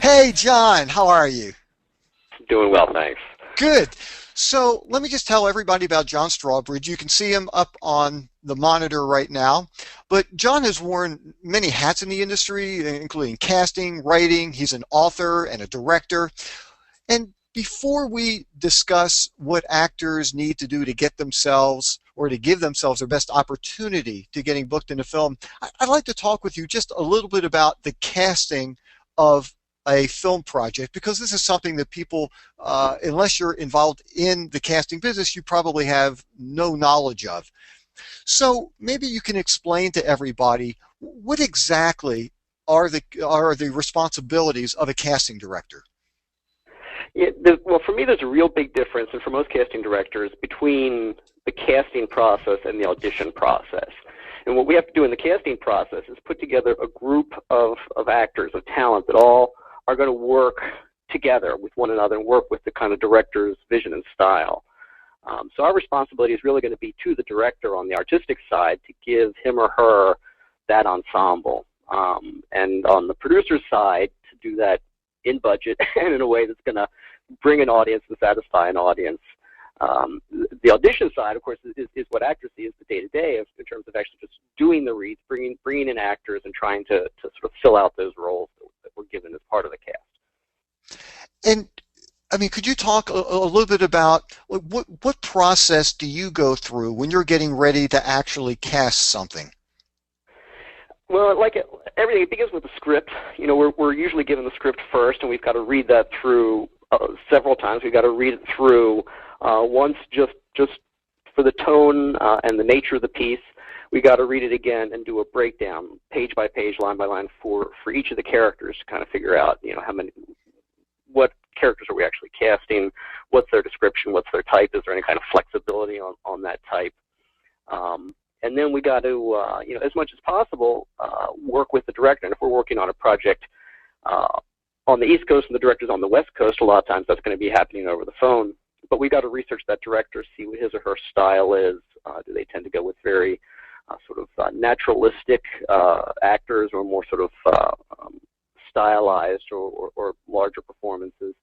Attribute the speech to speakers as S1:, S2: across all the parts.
S1: Hey, John, how are you?
S2: Doing well, thanks.
S1: Good. So let me just tell everybody about John Strawbridge. You can see him up on the monitor right now. But John has worn many hats in the industry, including casting, writing. He's an author and a director. And before we discuss what actors need to do to get themselves or to give themselves their best opportunity to getting booked in a film, I'd like to talk with you just a little bit about the casting of a film project, because this is something that people, unless you're involved in the casting business, you probably have no knowledge of. So maybe you can explain to everybody what exactly are the responsibilities of a casting director.
S2: Well, for me, there's a real big difference, and for most casting directors, between the casting process and the audition process. And what we have to do in the casting process is put together a group of actors, of talent, that all are going to work together with one another and work with the kind of director's vision and style. So our responsibility is really going to be to the director on the artistic side to give him or her that ensemble. And on the producer's side, to do that in budget and in a way that's going to bring an audience and satisfy an audience. The audition side, of course, is what actors see as the day-to-day in terms of actually just doing the reads, bringing in actors and trying to sort of fill out those roles that were given as part of the cast.
S1: And I mean, could you talk a little bit about like, what process do you go through when you're getting ready to actually cast something?
S2: Well, everything, it begins with the script. You know, we're usually given the script first, and we've got to read that through several times. We've got to read it through once just for the tone and the nature of the piece. We got to read it again and do a breakdown, page by page, line by line, for each of the characters to kind of figure out, you know, what characters are we actually casting, what's their description, what's their type, is there any kind of flexibility on that type. And then we got to, you know, as much as possible, work with the director. And if we're working on a project on the East Coast and the director's on the West Coast, a lot of times that's going to be happening over the phone. But we got to research that director, see what his or her style is. Do they tend to go with very sort of naturalistic actors, or more sort of stylized or larger performances?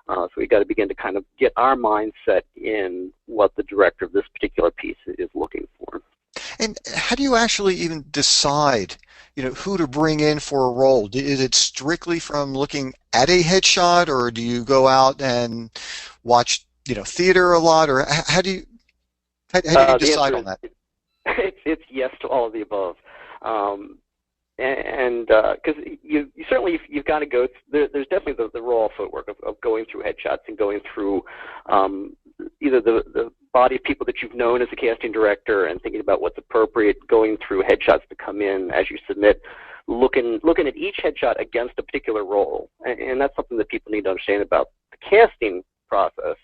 S2: So we got to begin to kind of get our mindset in what the director of this particular piece is looking for.
S1: And how do you actually even decide, you know, who to bring in for a role? Is it strictly from looking at a headshot, or do you go out and watch, you know, theater a lot, or how do you
S2: The
S1: decide
S2: answer
S1: on
S2: is
S1: that?
S2: it's yes to all of the above. And because you certainly you've got to go. There's definitely the raw footwork of going through headshots and going through either the body of people that you've known as a casting director and thinking about what's appropriate, going through headshots to come in as you submit, looking at each headshot against a particular role. And that's something that people need to understand about the casting process,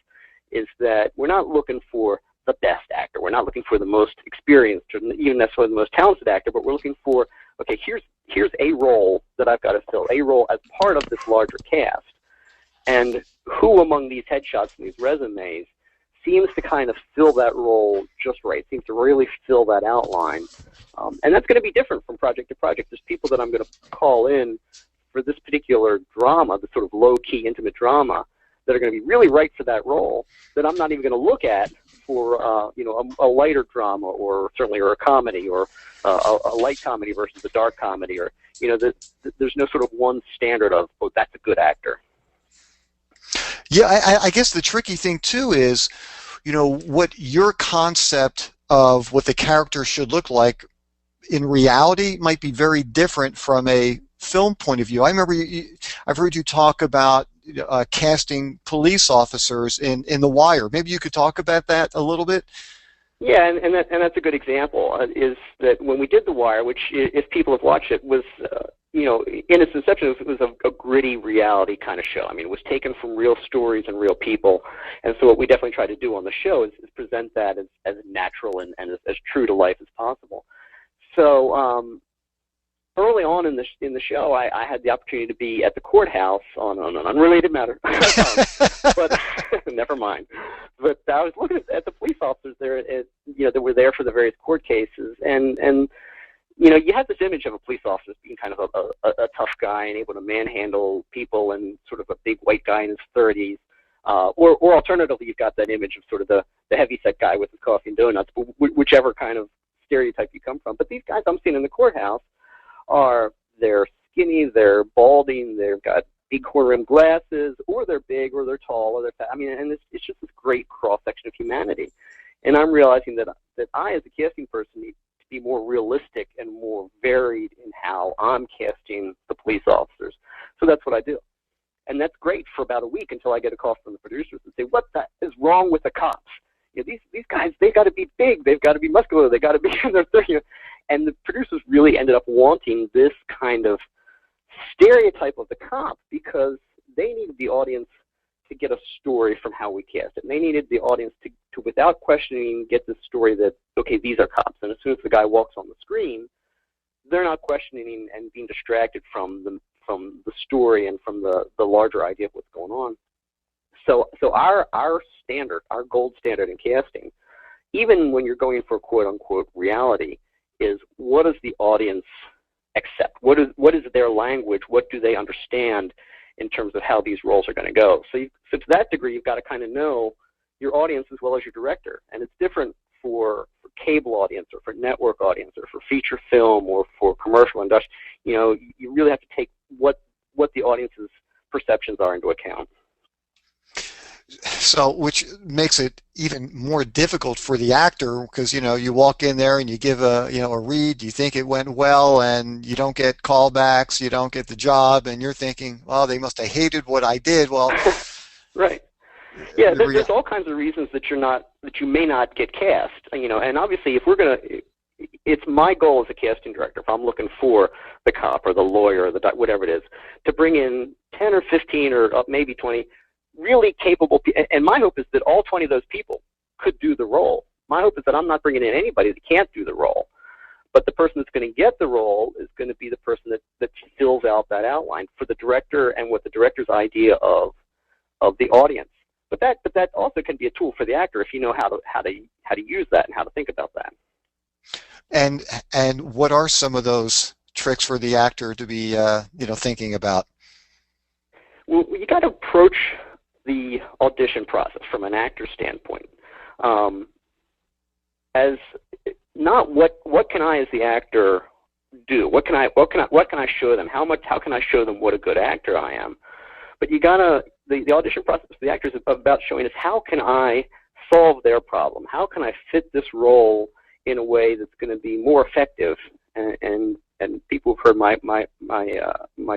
S2: is that we're not looking for the best actor. We're not looking for the most experienced or even necessarily the most talented actor, but we're looking for, okay, here's a role that I've got to fill, a role as part of this larger cast. And who among these headshots and these resumes seems to kind of fill that role just right, seems to really fill that outline. And that's going to be different from project to project. There's people that I'm going to call in for this particular drama, the sort of low-key, intimate drama, that are going to be really right for that role, that I'm not even going to look at for you know, a lighter drama, or certainly a comedy, or a light comedy versus a dark comedy, or, you know, there's no sort of one standard of, oh, that's a good actor.
S1: Yeah, I guess the tricky thing too is, you know, what your concept of what the character should look like in reality might be very different from a film point of view. I remember I've heard you talk about casting police officers in The Wire. Maybe you could talk about that a little bit.
S2: Yeah, and that's a good example. Is that when we did The Wire, which, if people have watched it, was you know, in its inception, it was a gritty reality kind of show. I mean, it was taken from real stories and real people, and so what we definitely try to do on the show is present that as natural and as true to life as possible. So early on in the show, I had the opportunity to be at the courthouse on an unrelated matter, but never mind. But I was looking at the police officers there, you know, that were there for the various court cases, and you have this image of a police officer as being kind of a tough guy and able to manhandle people and sort of a big white guy in his 30s. Or alternatively, you've got that image of sort of the heavyset guy with his coffee and donuts, whichever kind of stereotype you come from. But these guys I'm seeing in the courthouse they're skinny, they're balding, they've got big horn-rimmed glasses, or they're big, or they're tall, or they're fat. I mean, and it's just this great cross-section of humanity. And I'm realizing that I, as a casting person, need to be more realistic and more varied in how I'm casting the police officers. So that's what I do. And that's great for about a week until I get a call from the producers and say, what the is wrong with the cops? These guys, they got to be big, they've got to be muscular, they got to be in their 30s. And the producers really ended up wanting this kind of stereotype of the cop because they needed the audience to get a story from how we cast it. And they needed the audience to without questioning, get the story that, okay, these are cops. And as soon as the guy walks on the screen, they're not questioning and being distracted from the story and from the larger idea of what's going on. So our standard, our gold standard in casting, even when you're going for quote unquote reality, is what does the audience accept? What is their language? What do they understand in terms of how these roles are going to go? So to that degree, you've got to kind of know your audience as well as your director. And it's different for cable audience or for network audience or for feature film or for commercial industry. You really have to take what the audience's perceptions are into account.
S1: So, which makes it even more difficult for the actor because, you walk in there and you give a read, you think it went well, and you don't get callbacks, you don't get the job, and you're thinking, well, they must have hated what I did. Well,
S2: right. Yeah, there's all kinds of reasons that you may not get cast, and obviously it's my goal as a casting director, if I'm looking for the cop or the lawyer or whatever it is, to bring in 10 or 15 or maybe 20 really capable people. And my hope is that all 20 of those people could do the role. My hope is that I'm not bringing in anybody that can't do the role. But the person that's going to get the role is going to be the person that fills out that outline for the director and what the director's idea of the audience. But that also can be a tool for the actor if you know how to use that and how to think about that.
S1: And what are some of those tricks for the actor to be thinking about?
S2: Well, you got to approach the audition process from an actor standpoint as not what can I as the actor do? What can I show them? How can I show them what a good actor I am? But you gotta the audition process for the actors is about showing us how can I solve their problem? How can I fit this role in a way that's going to be more effective? And people who've heard my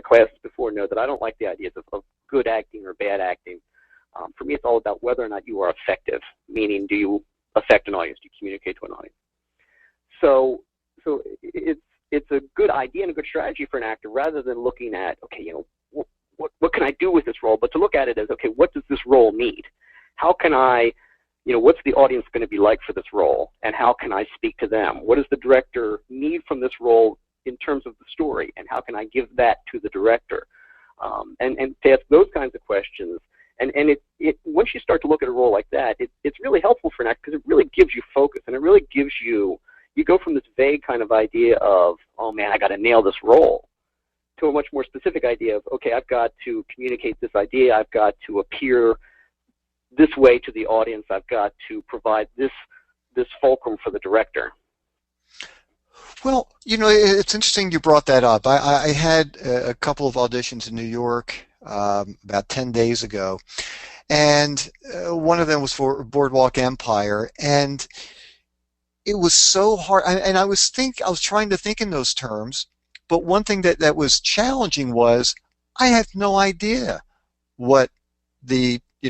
S2: classes before know that I don't like the ideas of good acting or bad acting. For me, it's all about whether or not you are effective, meaning do you affect an audience, do you communicate to an audience? So it's a good idea and a good strategy for an actor rather than looking at, okay, what can I do with this role, but to look at it as, okay, what does this role need? How can I, what's the audience going to be like for this role, and how can I speak to them? What does the director need from this role in terms of the story, and how can I give that to the director? And to ask those kinds of questions. And once you start to look at a role like that, it's really helpful for an actor because it really gives you focus, and it really gives you go from this vague kind of idea of, oh man, I got to nail this role, to a much more specific idea of, okay, I've got to communicate this idea, I've got to appear this way to the audience, I've got to provide this fulcrum for the director.
S1: Well, it's interesting you brought that up. I had a couple of auditions in New York about 10 days ago, and one of them was for Boardwalk Empire, and it was so hard. And I was trying to think in those terms, but one thing that was challenging was I had no idea what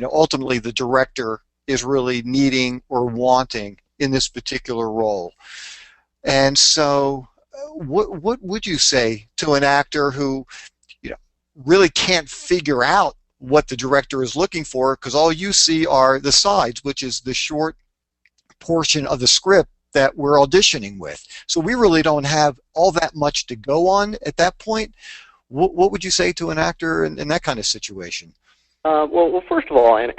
S1: ultimately the director is really needing or wanting in this particular role. And so what would you say to an actor who really can't figure out what the director is looking for because all you see are the sides, which is the short portion of the script that we're auditioning with. So we really don't have all that much to go on at that point. What would you say to an actor in that kind of situation?
S2: Well, first of all, and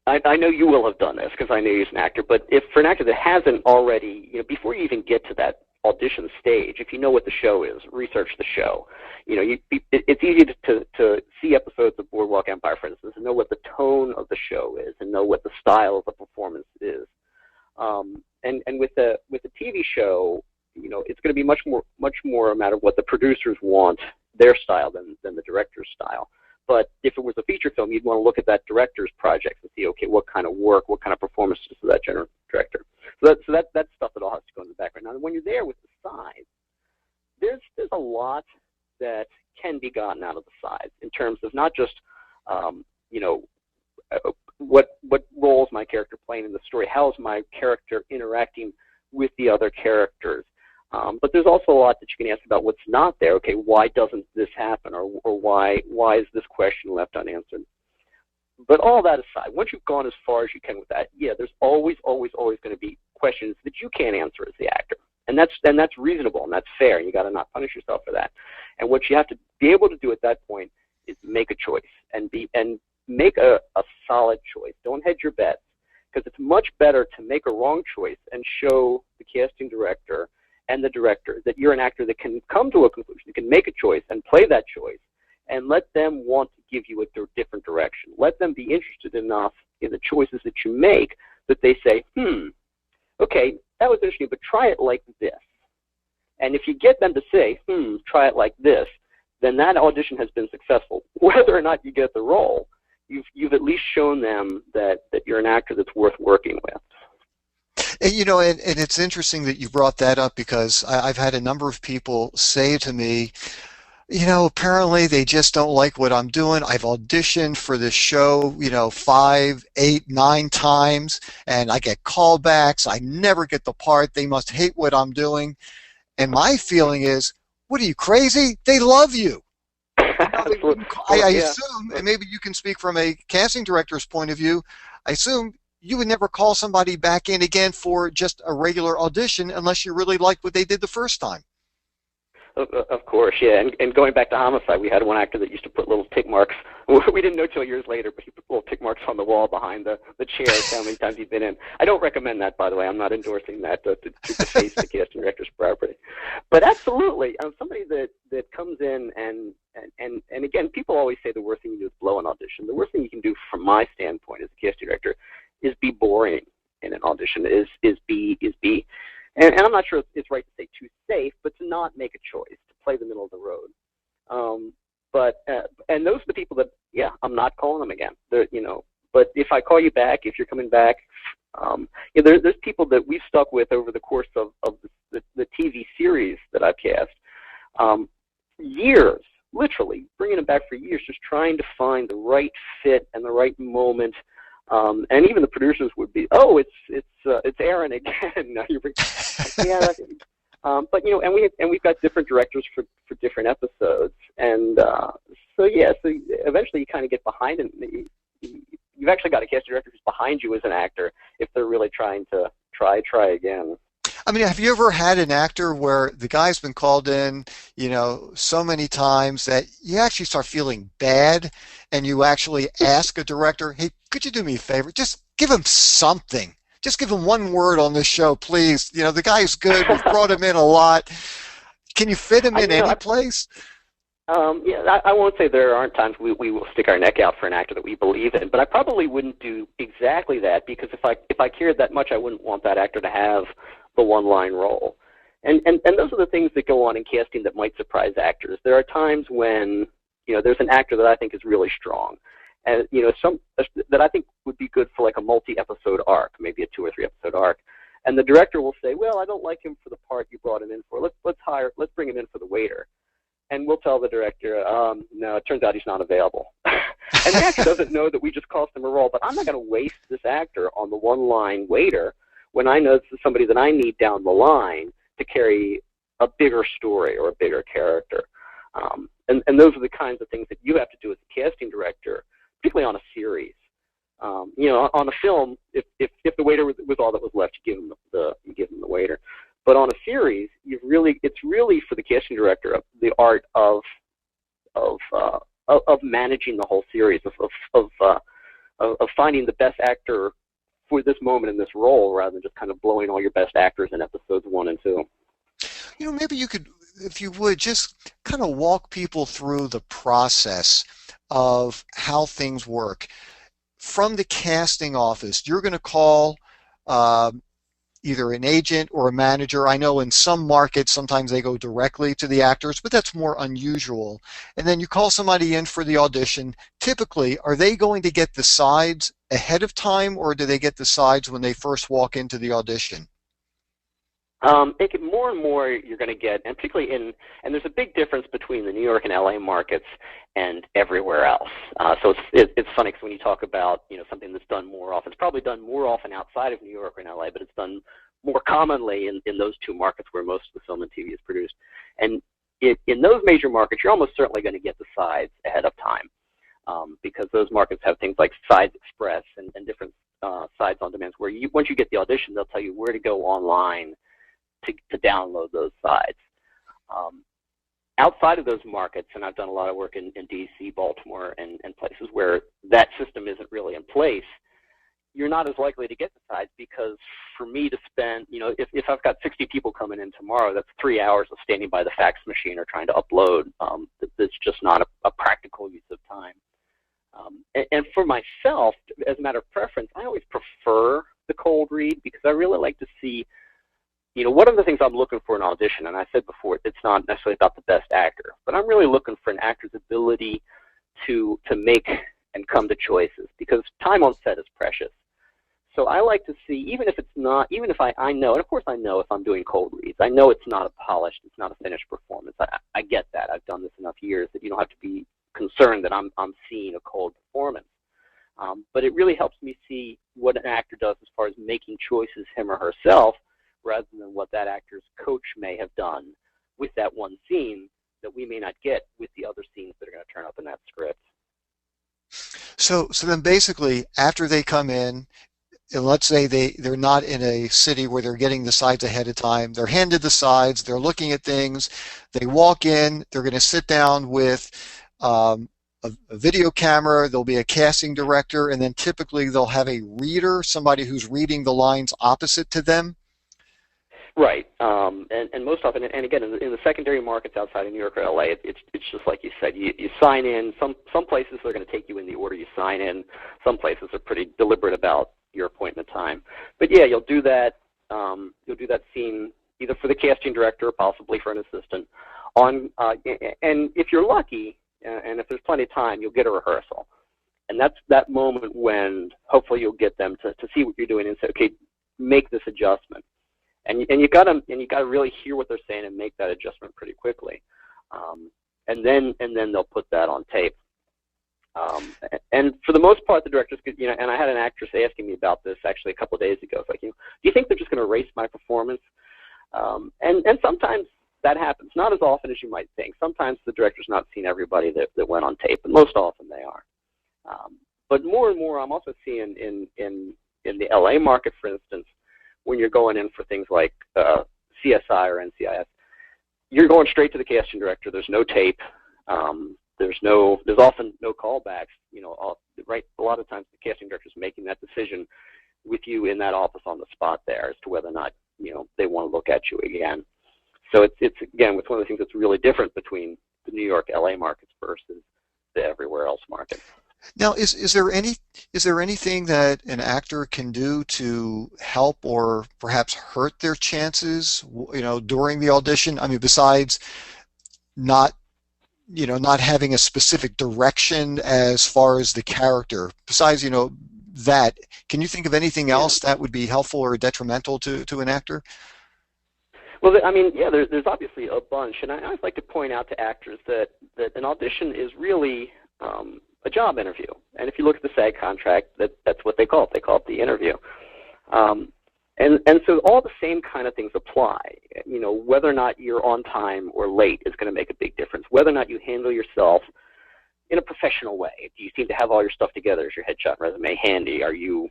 S2: I know you will have done this because I know you're an actor, but if for an actor that hasn't already, before you even get to that audition stage, if you know what the show is, research the show. It's easy to see episodes of Boardwalk Empire, for instance, and know what the tone of the show is, and know what the style of the performance is. And with the TV show, it's going to be much more a matter of what the producers want, their style, than the director's style. But if it was a feature film, you'd want to look at that director's project and see, okay, what kind of work, what kind of performance does that director. So that's stuff that all has to go in the background. Now, when you're there with the sides, there's a lot that can be gotten out of the sides in terms of not just, what roles my character playing in the story, how's my character interacting with the other characters. But there's also a lot that you can ask about what's not there. Okay, why doesn't this happen, or why is this question left unanswered? But all that aside, once you've gone as far as you can with that, yeah, there's always going to be questions that you can't answer as the actor, and that's reasonable and that's fair, and you got to not punish yourself for that. And what you have to be able to do at that point is make a choice and make a solid choice. Don't hedge your bets, because it's much better to make a wrong choice and show the casting director and the director that you're an actor that can come to a conclusion, that can make a choice and play that choice, and let them want to give you a different direction. Let them be interested enough in the choices that you make that they say, okay, that was interesting, but try it like this. And if you get them to say, try it like this, then that audition has been successful. Whether or not you get the role, you've at least shown them that you're an actor that's worth working with.
S1: And, and it's interesting that you brought that up, because I've had a number of people say to me, apparently they just don't like what I'm doing. I've auditioned for this show, 5, 8, 9 times, and I get callbacks. I never get the part. They must hate what I'm doing. And my feeling is, what are you, crazy? They love you. I assume, and maybe you can speak from a casting director's point of view, I assume you would never call somebody back in again for just a regular audition unless you really liked what they did the first time.
S2: Of course, yeah. And going back to Homicide, we had one actor that used to put little tick marks. We didn't know till years later, but he put little tick marks on the wall behind the chair, how many times he'd been in. I don't recommend that, by the way. I'm not endorsing that to deface the casting director's property. But absolutely, somebody that comes in and again, people always say the worst thing you do is blow an audition. The worst thing you can do, from my standpoint as a casting director, is be boring in an audition. Is be. And I'm not sure it's right to say too safe, but to not make a choice, to play the middle of the road. And those are the people that, yeah, I'm not calling them again. But if I call you back, if you're coming back, there's people that we've stuck with over the course of the TV series that I've cast. Years, literally, bringing them back for years, just trying to find the right fit and the right moment. And even the producers would be, oh, it's Aaron again. Yeah. But and we've got different directors for different episodes, and so eventually you kind of get behind it. You've actually got a casting director who's behind you as an actor if they're really trying to try again.
S1: I mean, have you ever had an actor where the guy's been called in, so many times that you actually start feeling bad, and you actually ask a director, hey, could you do me a favor? Just give him something. Just give him one word on this show, please. The guy's good. We've brought him in a lot. Can you fit him in any place?
S2: I won't say there aren't times we will stick our neck out for an actor that we believe in, but I probably wouldn't do exactly that, because if I cared that much, I wouldn't want that actor to have the one-line role. And those are the things that go on in casting that might surprise actors. There are times when, there's an actor that I think is really strong, and, some that I think would be good for like a multi-episode arc, maybe a 2 or 3 episode arc. And the director will say, well, I don't like him for the part you brought him in for. Let's bring him in for the waiter. And we'll tell the director, no, it turns out he's not available. And the actor doesn't know that we just cost him a role, but I'm not going to waste this actor on the one-line waiter when I know this is somebody that I need down the line to carry a bigger story or a bigger character. And those are the kinds of things that you have to do as a casting director, particularly on a series. On a film, if the waiter was all that was left, you give him the waiter. But on a series, it's really for the casting director the art of managing the whole series, of finding the best actor for this moment in this role, rather than just kind of blowing all your best actors in episodes 1 and 2.
S1: Maybe you could, if you would, just kind of walk people through the process of how things work. From the casting office, you're going to call uh, either an agent or a manager. I know in some markets, sometimes they go directly to the actors, but that's more unusual. And then you call somebody in for the audition. Typically, are they going to get the sides ahead of time, or do they get the sides when they first walk into the audition?
S2: More and more you're going to get, and particularly and there's a big difference between the New York and LA markets and everywhere else. So it's funny because when you talk about something that's done more often, it's probably done more often outside of New York or in LA, but it's done more commonly in those two markets where most of the film and TV is produced. And in those major markets, you're almost certainly going to get the sides ahead of time, because those markets have things like Sides Express and different sides on demands where once you get the audition, they'll tell you where to go online to download those sides. Outside of those markets, and I've done a lot of work in DC, Baltimore, and places where that system isn't really in place, you're not as likely to get the sides, because for me to spend, if I've got 60 people coming in tomorrow, that's 3 hours of standing by the fax machine or trying to upload. That's just not a practical use of time. And for myself, as a matter of preference, I always prefer the cold read, because I really like to see one of the things I'm looking for in an audition, and I said before, it's not necessarily about the best actor, but I'm really looking for an actor's ability to make and come to choices, because time on set is precious. So I like to see, even if I know, and of course I know if I'm doing cold reads, I know it's not a polished, it's not a finished performance. I get that. I've done this enough years that you don't have to be concerned that I'm seeing a cold performance. But it really helps me see what an actor does as far as making choices, him or herself, rather than what that actor's coach may have done with that one scene that we may not get with the other scenes that are going to turn up in that script.
S1: So then basically, after they come in, and let's say they're not in a city where they're getting the sides ahead of time, they're handed the sides, they're looking at things, they walk in, they're going to sit down with a video camera, there'll be a casting director, and then typically they'll have a reader, somebody who's reading the lines opposite to them.
S2: Right, and most often, and again, in the secondary markets outside of New York or LA, it's just like you said. You sign in. Some places they're going to take you in the order you sign in. Some places are pretty deliberate about your appointment time. But yeah, you'll do that. You'll do that scene either for the casting director or possibly for an assistant. And if you're lucky, and if there's plenty of time, you'll get a rehearsal. And that's that moment when hopefully you'll get them to see what you're doing and say, okay, make this adjustment. And you gotta really hear what they're saying and make that adjustment pretty quickly, and then they'll put that on tape. And for the most part, the directors could, and I had an actress asking me about this actually a couple of days ago. It's like, do you think they're just going to erase my performance? And sometimes that happens, not as often as you might think. Sometimes the director's not seen everybody that went on tape, but most often they are. But more and more, I'm also seeing in the LA market, for instance, when you're going in for things like CSI or NCIS, you're going straight to the casting director. There's no tape. There's often no callbacks. Right. A lot of times the casting director's making that decision with you in that office on the spot there as to whether or not they want to look at you again. So it's again, it's one of the things that's really different between the New York, LA markets versus the everywhere else market.
S1: Now, is there anything that an actor can do to help or perhaps hurt their chances, during the audition? I mean, besides not, not having a specific direction as far as the character. Besides, that, can you think of anything else that would be helpful or detrimental to an actor?
S2: Well, I mean, yeah, there's obviously a bunch, and I always like to point out to actors that an audition is really a job interview. And if you look at the SAG contract, that's what they call it. They call it the interview. And so all the same kind of things apply. Whether or not you're on time or late is going to make a big difference. Whether or not you handle yourself in a professional way. Do you seem to have all your stuff together? Is your headshot and resume handy? Are you,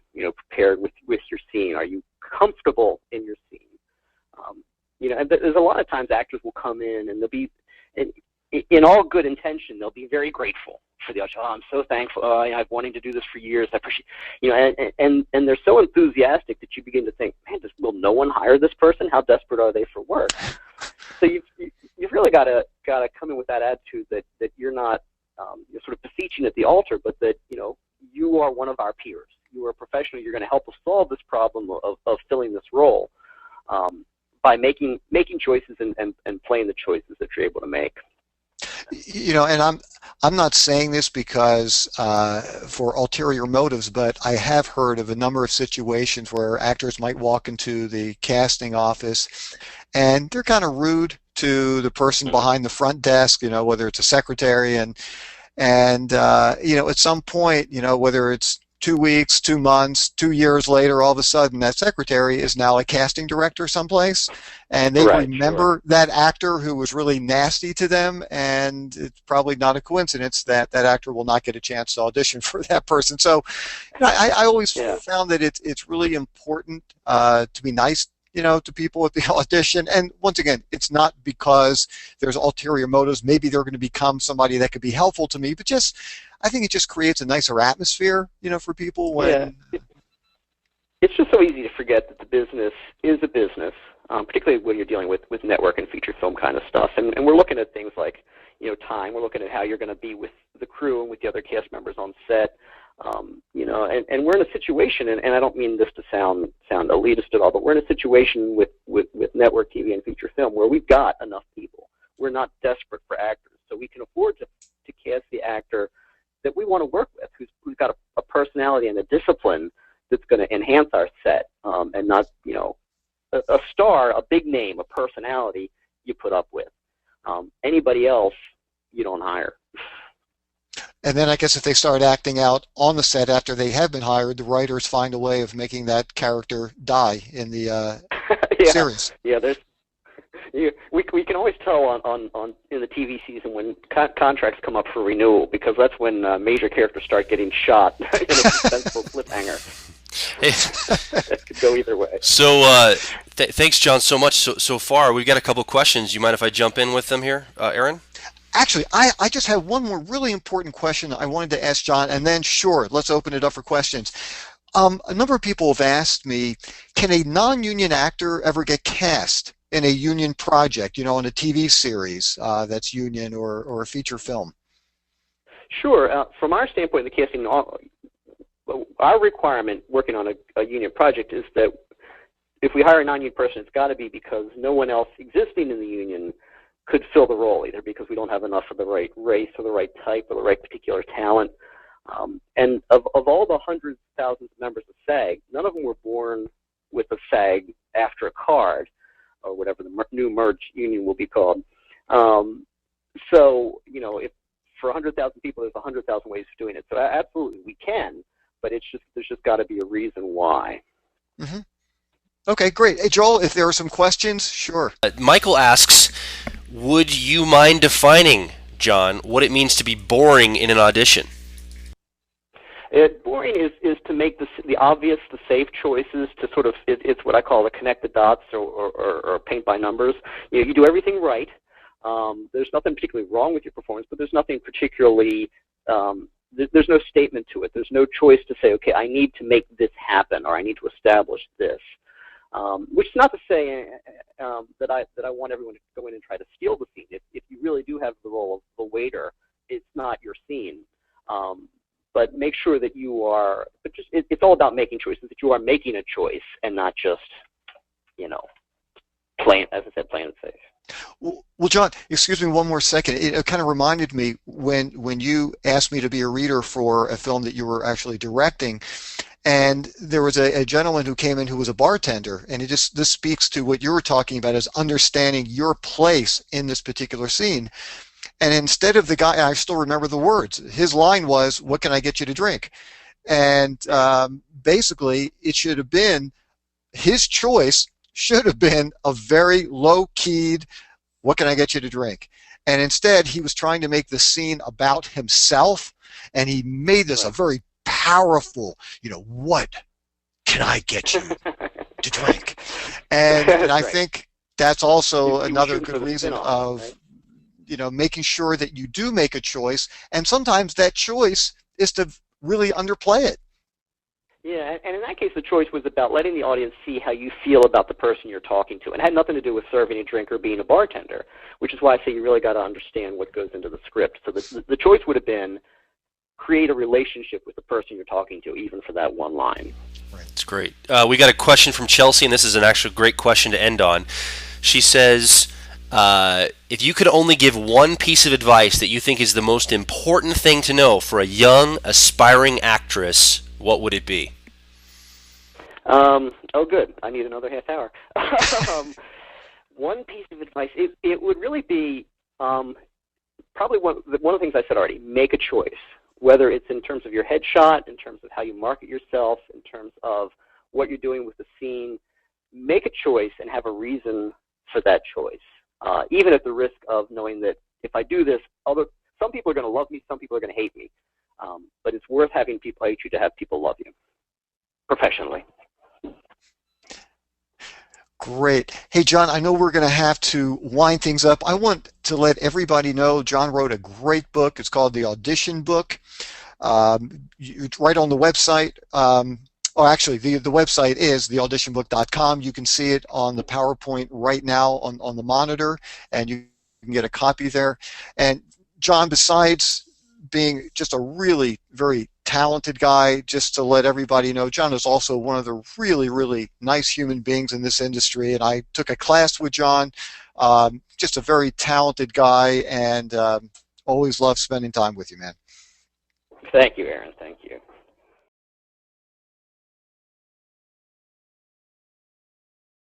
S2: prepared with your scene? Are you comfortable in your scene? And there's a lot of times actors will come in and they'll be, in all good intention, they'll be very grateful for the audition. Oh, I'm so thankful. I've wanted to do this for years. I appreciate, and they're so enthusiastic that you begin to think, man, will no one hire this person? How desperate are they for work? So you've really got to come in with that attitude that you're not you're sort of beseeching at the altar, but that you are one of our peers. You are a professional. You're going to help us solve this problem of filling this role by making choices and playing the choices that you're able to make.
S1: And I'm not saying this because for ulterior motives, but I have heard of a number of situations where actors might walk into the casting office and they're kind of rude to the person behind the front desk, whether it's a secretary, and at some point, whether it's 2 weeks, 2 months, 2 years later, all of a sudden that secretary is now a casting director someplace, and they remember that actor who was really nasty to them, and it's probably not a coincidence that that actor will not get a chance to audition for that person. So I always found that it's really important to be nice to people at the audition. And once again, it's not because there's ulterior motives. Maybe they're going to become somebody that could be helpful to me, but I think it just creates a nicer atmosphere, for people when...
S2: Yeah. It's just so easy to forget that the business is a business, particularly when you're dealing with network and feature film kind of stuff. And we're looking at things like, time. We're looking at how you're going to be with the crew and with the other cast members on set. And we're in a situation, and I don't mean this to sound elitist at all, but we're in a situation with network TV and feature film where we've got enough people. We're not desperate for actors, so we can afford to cast the actor that we want to work with, who's got a personality and a discipline that's going to enhance our set, and not a star, a big name, a personality you put up with. Anybody else you don't hire.
S1: And then I guess if they start acting out on the set after they have been hired, the writers find a way of making that character die in the series.
S2: Yeah, we can always tell on in the TV season when contracts come up for renewal, because that's when major characters start getting shot in a suspenseful cliffhanger. That could go either way.
S3: So thanks, John, so much so far. We've got a couple questions. You mind if I jump in with them here, Aaron?
S1: Actually, I just have one more really important question I wanted to ask John, and then sure, let's open it up for questions. A number of people have asked me, can a non-union actor ever get cast in a union project, in a TV series that's union or a feature film?
S2: Sure. From our standpoint in the casting, our requirement working on a union project is that if we hire a non-union person, it's got to be because no one else existing in the union could fill the role, either because we don't have enough of the right race or the right type or the right particular talent. And of all the hundreds of thousands of members of SAG, none of them were born with a SAG after a card, or whatever the new merged union will be called. So, if for 100,000 people, there's 100,000 ways of doing it. So absolutely, we can, but there's just got to be a reason why.
S1: Mm-hmm. Okay, great. Hey, Joel, if there are some questions, sure.
S3: Michael asks, would you mind defining, John, what it means to be boring in an audition?
S2: Boring is to make the obvious, the safe choices, to sort of, it's what I call the connect the dots or paint by numbers. You do everything right. There's nothing particularly wrong with your performance, but there's nothing particularly, there's no statement to it. There's no choice to say, okay, I need to make this happen, or I need to establish this. Which is not to say that I want everyone to go in and try to steal the scene. If you really do have the role of the waiter, it's not your scene. But make sure that you are. But it's all about making choices. That you are making a choice and not just, playing. As I said, playing it safe.
S1: Well, John, excuse me one more second. It kind of reminded me when you asked me to be a reader for a film that you were actually directing. And there was a gentleman who came in who was a bartender, and this speaks to what you were talking about, is understanding your place in this particular scene. And instead of the guy, I still remember the words, his line was, "What can I get you to drink?" And basically, it should have been, his choice should have been a very low-keyed, "What can I get you to drink?" And instead, he was trying to make the scene about himself, and he made this a very powerful, what can I get you to drink? And I think that's also another good reason of, making sure that you do make a choice, and sometimes that choice is to really underplay it.
S2: Yeah, and in that case, the choice was about letting the audience see how you feel about the person you're talking to, and it had nothing to do with serving a drink or being a bartender, which is why I say you really got to understand what goes into the script. So the choice would have been create a relationship with the person you're talking to, even for that one line.
S3: That's great. We got a question from Chelsea, and this is an actual great question to end on. She says, if you could only give one piece of advice that you think is the most important thing to know for a young, aspiring actress, what would it be?
S2: Oh, good. I need another half hour. One piece of advice, it would really be probably one of the things I said already, make a choice, whether it's in terms of your headshot, in terms of how you market yourself, in terms of what you're doing with the scene. Make a choice and have a reason for that choice, even at the risk of knowing that if I do this, some people are going to love me, some people are going to hate me. But it's worth having people hate you to have people love you professionally.
S1: Great. Hey, John, I know we're going to have to wind things up. I want to let everybody know John wrote a great book. It's called The Audition Book. It's right on the website. Actually, the website is theauditionbook.com. You can see it on the PowerPoint right now on the monitor, and you can get a copy there. And John, besides being just a really very talented guy, just to let everybody know, John is also one of the really, really nice human beings in this industry, and I took a class with John. Just a very talented guy, and always love spending time with you, man.
S2: Thank you, Aaron. Thank you.